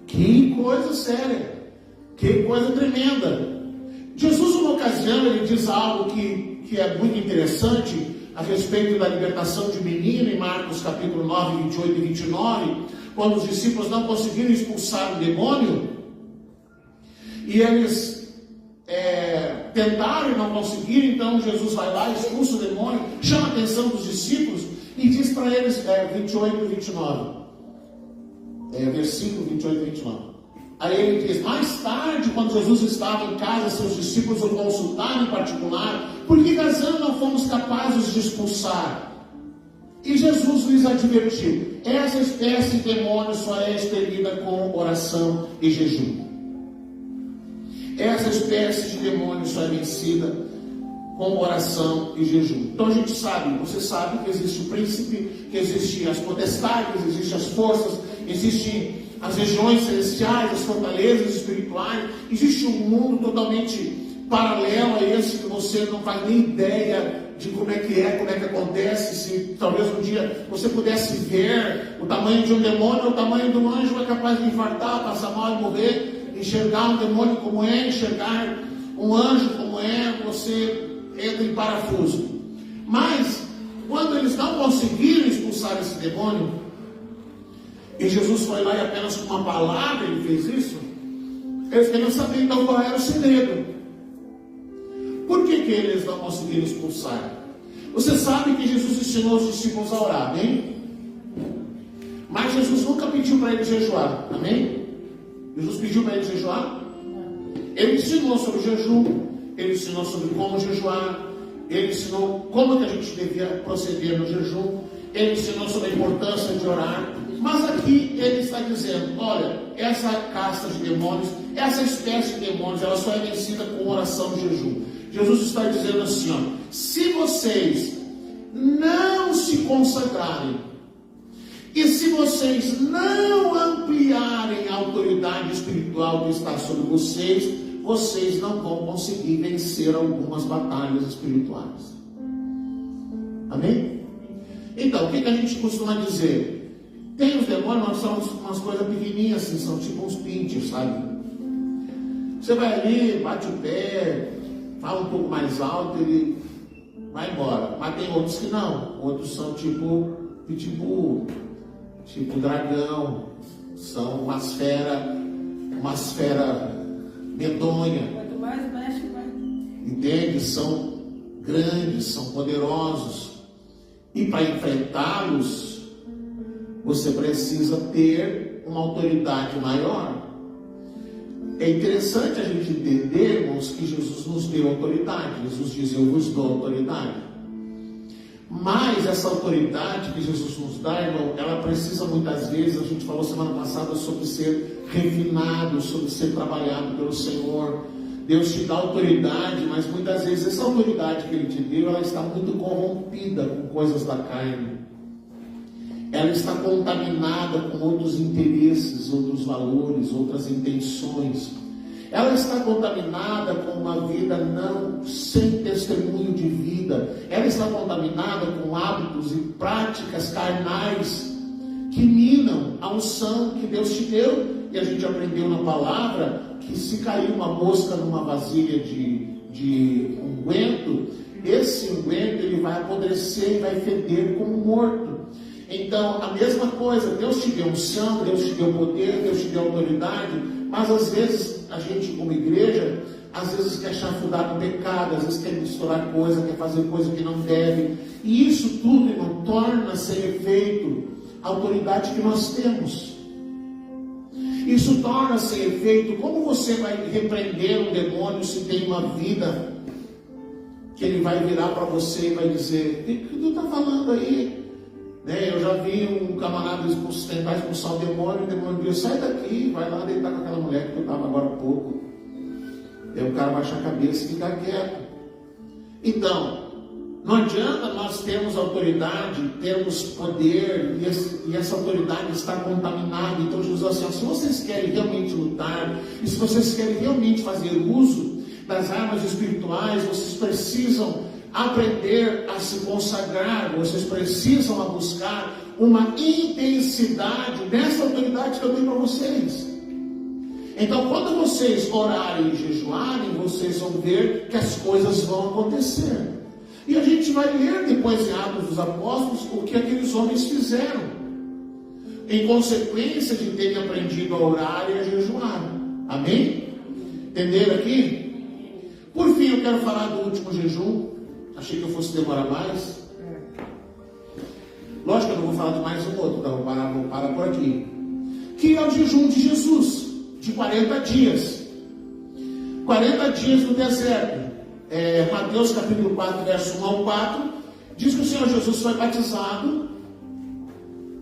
Que coisa séria, que coisa tremenda. Jesus, numa ocasião, ele diz algo que é muito interessante a respeito da libertação de menino, em Marcos capítulo 9, 28 e 29, quando os discípulos não conseguiram expulsar o demônio, e eles tentaram e não conseguiram. Então Jesus vai lá, expulsa o demônio, chama a atenção dos discípulos e diz para eles, 28 e 29, versículo 28 e 29. Aí ele diz: mais tarde, quando Jesus estava em casa, seus discípulos o consultaram em particular: por que razão não fomos capazes de expulsar? E Jesus lhes advertiu: essa espécie de demônio só é expelida com oração e jejum. Essa espécie de demônio só é vencida com oração e jejum. Então a gente sabe, você sabe que existe o príncipe, que existem as potestades, existem as forças, existem as regiões celestiais, as fortalezas espirituais. Existe um mundo totalmente paralelo a esse que você não faz nem ideia de como é que acontece. Se talvez um dia você pudesse ver o tamanho de um demônio, o tamanho de um anjo, é capaz de infartar, passar mal e morrer. Enxergar um demônio como é, enxergar um anjo como é, você entra em parafuso. Mas quando eles não conseguiram expulsar esse demônio, e Jesus foi lá e apenas com uma palavra ele fez isso, eles queriam saber então qual era o segredo. Por que eles não conseguiram expulsar? Você sabe que Jesus ensinou os discípulos a orar, amém? Mas Jesus nunca pediu para eles jejuar, amém? Jesus pediu para eles jejuar? Ele ensinou sobre jejum, ele ensinou sobre como jejuar, ele ensinou como que a gente devia proceder no jejum, ele ensinou sobre a importância de orar. Mas aqui ele está dizendo: olha, essa casta de demônios, essa espécie de demônios, ela só é vencida com oração e jejum. Jesus está dizendo assim, ó: se vocês não se consagrarem, e se vocês não ampliarem a autoridade espiritual que está sobre vocês, vocês não vão conseguir vencer algumas batalhas espirituais. Amém? Então, o que a gente costuma dizer? Tem os demônios, mas são umas coisas pequenininhas assim, são tipo uns pinches, sabe? Você vai ali, bate o pé, fala um pouco mais alto, ele vai embora. Mas tem outros que não. Outros são tipo pitbull, tipo dragão, são uma esfera medonha. Quanto mais mexe, mais. Entende? São grandes, são poderosos. E para enfrentá-los, você precisa ter uma autoridade maior. É interessante a gente entendermos que Jesus nos deu autoridade. Jesus diz: eu vos dou autoridade. Mas essa autoridade que Jesus nos dá, irmão, ela precisa muitas vezes, a gente falou semana passada sobre ser refinado, sobre ser trabalhado pelo Senhor. Deus te dá autoridade, mas muitas vezes essa autoridade que Ele te deu, ela está muito corrompida com coisas da carne. Ela está contaminada com outros interesses, outros valores, outras intenções. Ela está contaminada com uma vida sem testemunho de vida. Ela está contaminada com hábitos e práticas carnais que minam a unção que Deus te deu. E a gente aprendeu na palavra que se cair uma mosca numa vasilha de unguento, esse unguento ele vai apodrecer e vai feder como morto. Então, a mesma coisa, Deus te deu unção, Deus te deu poder, Deus te deu autoridade, mas às vezes a gente como igreja, às vezes quer chafurdar no pecado, às vezes quer misturar coisa, quer fazer coisa que não deve, e isso tudo, irmão, torna sem efeito a autoridade que nós temos. Isso torna sem efeito. Como você vai repreender um demônio se tem uma vida que ele vai virar para você e vai dizer: o que tu está falando aí? Eu já vi um camarada tentar expulsar o demônio diz: sai daqui, vai lá deitar com aquela mulher que eu estava agora há pouco. Aí o cara baixa a cabeça e fica quieto. Então, não adianta nós termos autoridade, termos poder, e essa autoridade está contaminada. Então Jesus diz assim: se vocês querem realmente lutar, e se vocês querem realmente fazer uso das armas espirituais, vocês precisam aprender a se consagrar, vocês precisam buscar uma intensidade dessa autoridade que eu dei para vocês. Então, quando vocês orarem e jejuarem, vocês vão ver que as coisas vão acontecer. E a gente vai ler depois em Atos dos Apóstolos o que aqueles homens fizeram, em consequência de terem aprendido a orar e a jejuar. Amém? Entenderam aqui? Por fim, eu quero falar do último jejum. Achei que eu fosse demorar mais. Lógico que eu não vou falar de mais um outro, então vou parar por aqui. Que é o jejum de Jesus, de 40 dias. 40 dias no deserto. Mateus capítulo 4, verso 1 ao 4, diz que o Senhor Jesus foi batizado,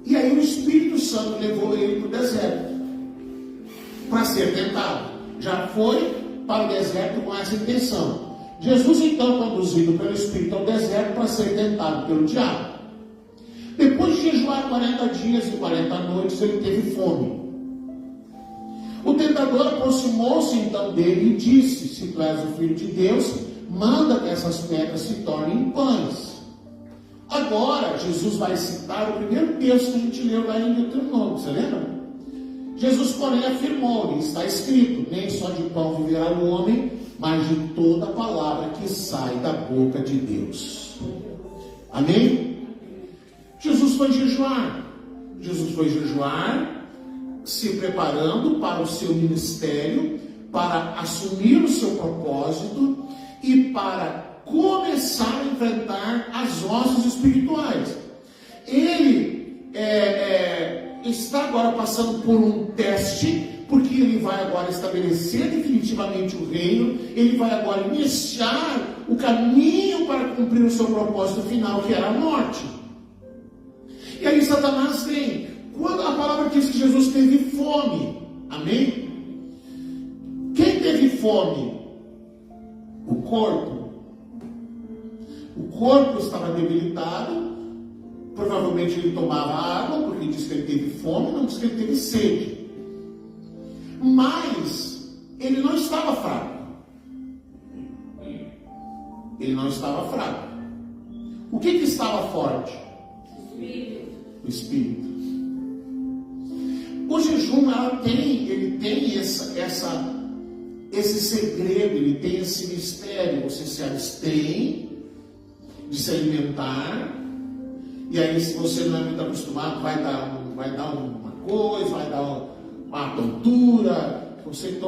e aí o Espírito Santo levou ele para o deserto, para ser tentado. Já foi para o deserto com essa intenção. Jesus então conduzido pelo Espírito ao deserto para ser tentado pelo diabo. Depois de jejuar 40 dias e 40 noites, ele teve fome. O tentador aproximou-se então dele e disse: se tu és o Filho de Deus, manda que essas pedras se tornem pães. Agora, Jesus vai citar o primeiro texto que a gente leu lá em Deuteronômio, você lembra? Jesus, porém, afirmou-lhe: está escrito, nem só de pão viverá o homem, mas de toda a palavra que sai da boca de Deus. Amém? Jesus foi jejuar. Jesus foi jejuar, se preparando para o seu ministério, para assumir o seu propósito e para começar a enfrentar as hostes espirituais. Ele está agora passando por um teste, porque ele vai agora estabelecer definitivamente o reino, ele vai agora iniciar o caminho para cumprir o seu propósito final, que era a morte. E aí Satanás vem. Quando a palavra diz que Jesus teve fome, amém? Quem teve fome? O corpo. O corpo estava debilitado, provavelmente ele tomava água, porque diz que ele teve fome, não diz que ele teve sede. Mas ele não estava fraco. Ele não estava fraco. O que estava forte? O Espírito. O jejum, ele tem esse segredo, ele tem esse mistério. Você se abstém de se alimentar, e aí, se você não é muito acostumado, vai dar uma coisa, vai dar uma tontura. Você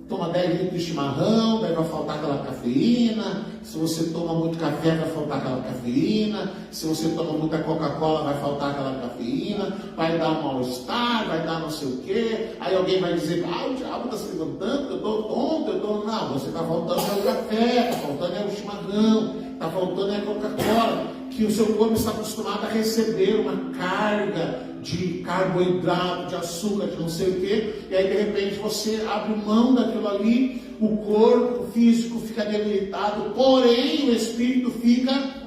toma 10 litros de chimarrão, daí vai faltar aquela cafeína. Se você toma muito café, vai faltar aquela cafeína. Se você toma muita Coca-Cola, vai faltar aquela cafeína. Vai dar um mal-estar, vai dar não sei o quê. Aí alguém vai dizer: o diabo está se levantando, eu estou tonto, Não, você está faltando é o café, está faltando é o chimarrão, está faltando é a Coca-Cola. que o seu corpo está acostumado a receber uma carga de carboidrato, de açúcar, de não sei o quê, e aí de repente você abre mão daquilo ali, o corpo físico fica debilitado, porém o espírito fica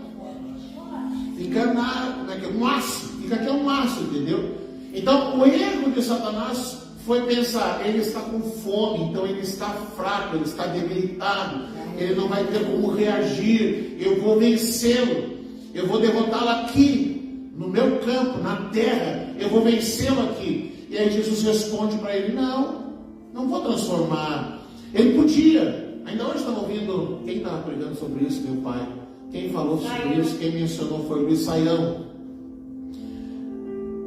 um aço, fica que é um aço, entendeu? Então o erro de Satanás foi pensar, ele está com fome, então ele está fraco, ele está debilitado, ele não vai ter como reagir, eu vou vencê-lo, eu vou derrotá-lo aqui, no meu campo, na terra, eu vou vencê-lo aqui. E aí Jesus responde para ele, não vou transformar. Ele podia, ainda hoje estava ouvindo, quem estava pregando sobre isso, meu pai? Quem falou sobre isso, quem mencionou foi o Luiz Saião.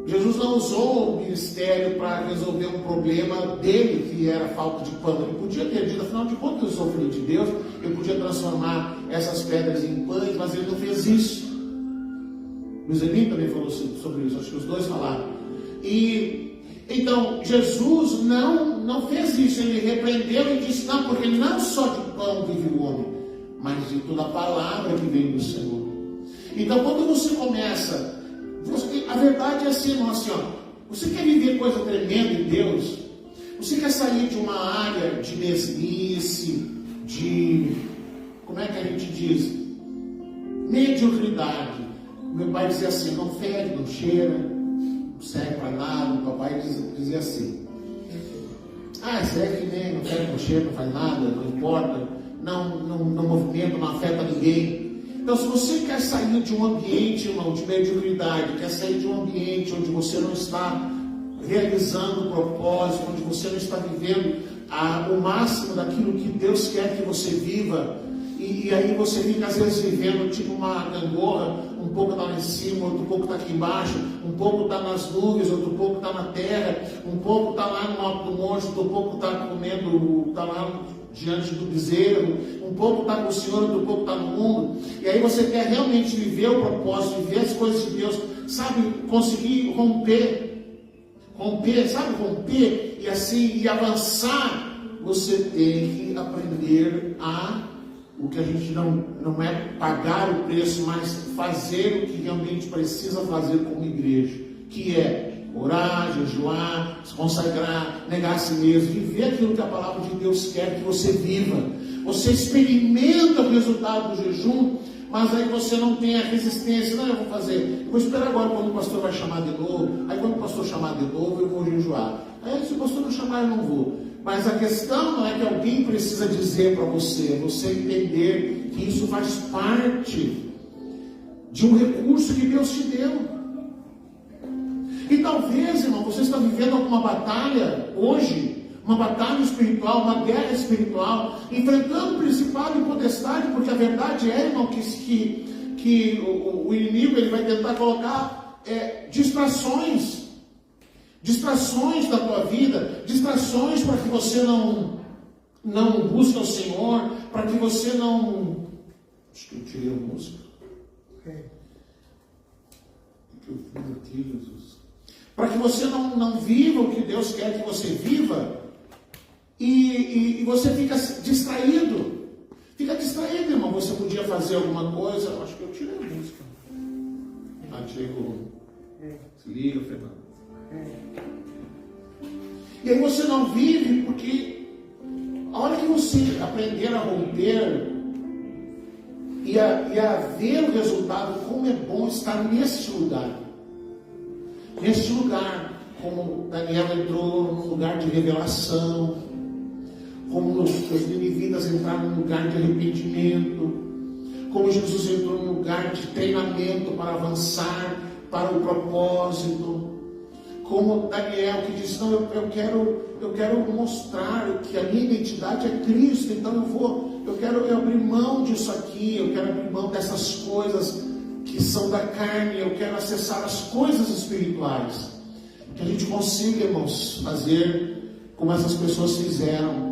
Jesus não usou o ministério para resolver um problema dele, que era falta de pão. Ele podia ter dito, afinal de contas eu sou filho de Deus, eu podia transformar essas pedras em pães, mas ele não fez isso. Luiz Emílio também falou sobre isso, acho que os dois falaram. E então Jesus não fez isso, ele repreendeu e disse, não, porque não só de pão vive o homem, mas de toda a palavra que vem do Senhor. Então quando você começa, a verdade é assim, irmão, assim, ó, você quer viver coisa tremenda em Deus? Você quer sair de uma área de mesmice, de, como é que a gente diz? Mediocridade. Meu pai dizia assim, não fede, não cheira, não serve para nada. O papai dizia assim, isso é que nem não fede, não cheira, não faz nada, não importa, não movimenta, não afeta ninguém. Então, se você quer sair de um ambiente, irmão, de mediocridade, quer sair de um ambiente onde você não está realizando o propósito, onde você não está vivendo o máximo daquilo que Deus quer que você viva, e aí você fica às vezes vivendo tipo uma gangorra, um pouco está lá em cima, outro pouco está aqui embaixo, um pouco está nas nuvens, outro pouco está na terra, um pouco está lá no alto do monte, outro pouco está comendo, está lá diante do bezerro, um pouco está com o Senhor, outro pouco está no mundo, e aí você quer realmente viver o propósito, viver as coisas de Deus, sabe, conseguir romper, sabe, romper, e assim, e avançar, você tem que aprender o que a gente não é pagar o preço, mas fazer o que realmente precisa fazer como igreja, que é orar, jejuar, se consagrar, negar a si mesmo, viver aquilo que a palavra de Deus quer que você viva. Você experimenta o resultado do jejum, mas aí você não tem a resistência. Não, eu vou fazer, eu vou esperar agora quando o pastor vai chamar de novo, aí quando o pastor chamar de novo eu vou jejuar, aí se o pastor não chamar eu não vou. Mas a questão não é que alguém precisa dizer para você, você entender que isso faz parte de um recurso que Deus te deu. E talvez, irmão, você está vivendo alguma batalha hoje, uma batalha espiritual, uma guerra espiritual, enfrentando o principado e potestade, porque a verdade é, irmão, que o inimigo ele vai tentar colocar distrações da tua vida, distrações para que você não busque o Senhor, para que você não... Acho que eu tirei a música. O que eu fiz aqui, Jesus? Para que você não viva o que Deus quer que você viva, e você fica distraído. Fica distraído, irmão. Você podia fazer alguma coisa. Acho que eu tirei a música. Tirei o... Se liga, Fernando. E aí você não vive, porque a hora que você aprender a romper e a ver o resultado, como é bom estar nesse lugar. Neste lugar, como Daniel entrou num lugar de revelação, como os ninivitas entraram num lugar de arrependimento, como Jesus entrou num lugar de treinamento para avançar para o propósito, como Daniel que disse, não, eu quero mostrar que a minha identidade é Cristo, então eu quero abrir mão disso aqui, eu quero abrir mão dessas coisas que são da carne, eu quero acessar as coisas espirituais. Que a gente consiga, irmãos, fazer como essas pessoas fizeram.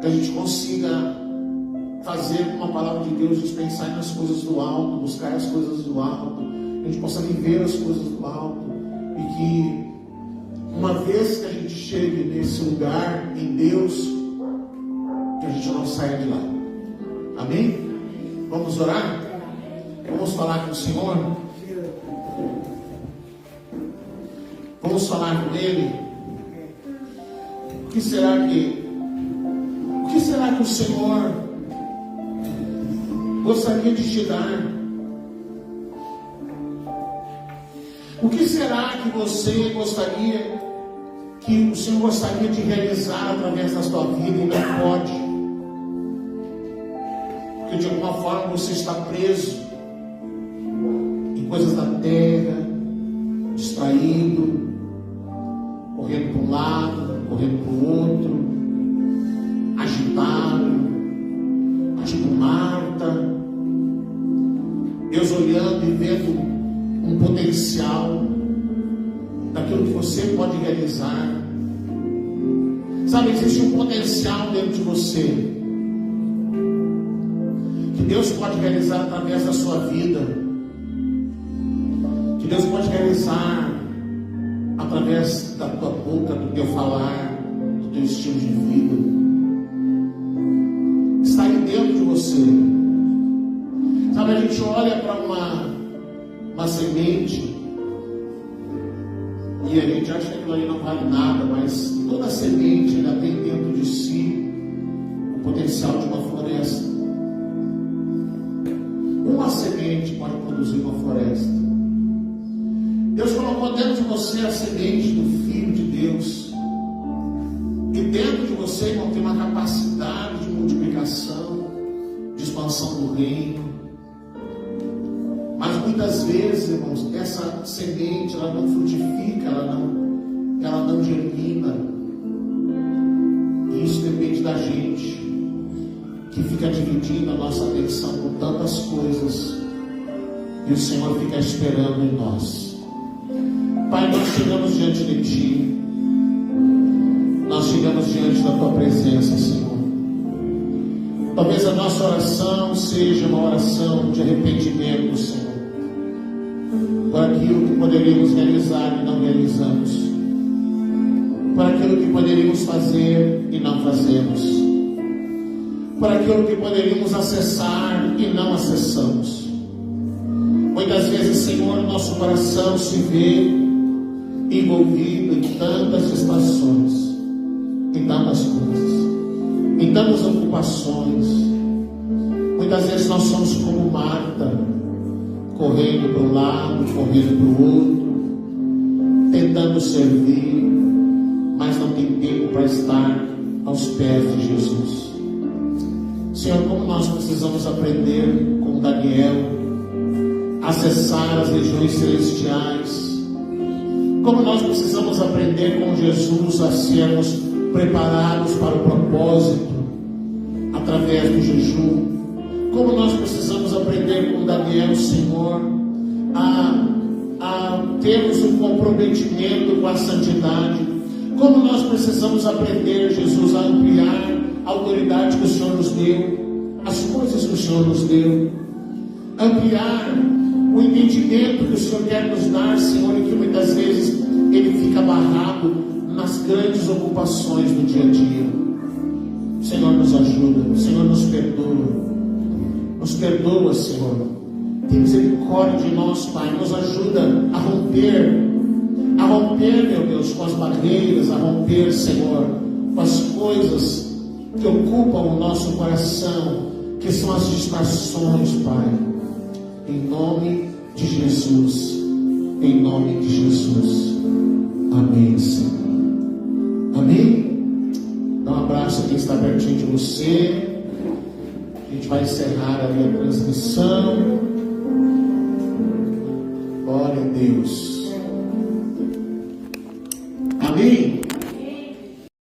Que a gente consiga fazer como a palavra de Deus diz, pensar nas coisas do alto, buscar as coisas do alto, que a gente possa viver as coisas do alto, e que uma vez que a gente chegue nesse lugar em Deus, que a gente não saia de lá. Amém? Vamos orar? Vamos falar com o Senhor? Vamos falar com Ele? O que será que o Senhor gostaria de te dar? O que será que você gostaria, que o Senhor gostaria de realizar através da sua vida e não pode? Porque de alguma forma você está preso em coisas da terra, distraído, correndo para um lado, correndo para o outro, agitado, tipo Marta, Deus olhando e vendo um potencial daquilo que você pode realizar. Sabe, existe um potencial dentro de você que Deus pode realizar através da sua vida, que Deus pode realizar através da tua boca, do teu falar, do teu estilo de vida. Está aí dentro de você. Sabe, a gente olha para uma semente e a gente acha que aquilo ali não vale nada, mas toda semente ainda tem dentro de si o potencial de uma floresta. Uma semente pode produzir uma floresta. Deus colocou dentro de você a semente do Filho de Deus. E dentro de você, irmão, tem uma capacidade de multiplicação, de expansão do reino. Mas muitas vezes, irmãos, essa semente ela não frutifica, ela não germina. E isso depende da gente, que fica dividindo a nossa atenção com tantas coisas, e o Senhor fica esperando em nós. Pai, nós chegamos diante de Ti, nós chegamos diante da Tua presença, Senhor. Talvez a nossa oração seja uma oração de arrependimento, Senhor, por aquilo que poderíamos realizar e não realizamos, por aquilo que poderíamos fazer e não fazemos, por aquilo que poderíamos acessar e não acessamos. Muitas vezes, Senhor, nosso coração se vê envolvido em tantas distrações, em tantas coisas, em tantas ocupações. Muitas vezes nós somos como Marta, correndo para um lado, correndo para o outro, tentando servir, mas não tem tempo para estar aos pés de Jesus. Senhor, como nós precisamos aprender com Daniel, acessar as regiões celestiais, como nós precisamos aprender com Jesus a sermos preparados para o propósito através do jejum, como nós precisamos aprender com Daniel, Senhor, a termos um comprometimento com a santidade, como nós precisamos aprender, Jesus, a ampliar a autoridade que o Senhor nos deu, as coisas que o Senhor nos deu, ampliar o entendimento que o Senhor quer nos dar, Senhor, e que muitas vezes ele fica barrado nas grandes ocupações do dia a dia. O Senhor nos ajuda, o Senhor nos perdoa, Senhor. Tem misericórdia de nós, Pai, nos ajuda a romper, meu Deus, com as barreiras, a romper, Senhor, com as coisas que ocupam o nosso coração, que são as distrações, Pai. Em nome de Jesus, em nome de Jesus. Amém, Senhor. Amém? Dá um abraço a quem está pertinho de você. A gente vai encerrar ali a transmissão. Glória a Deus. Amém?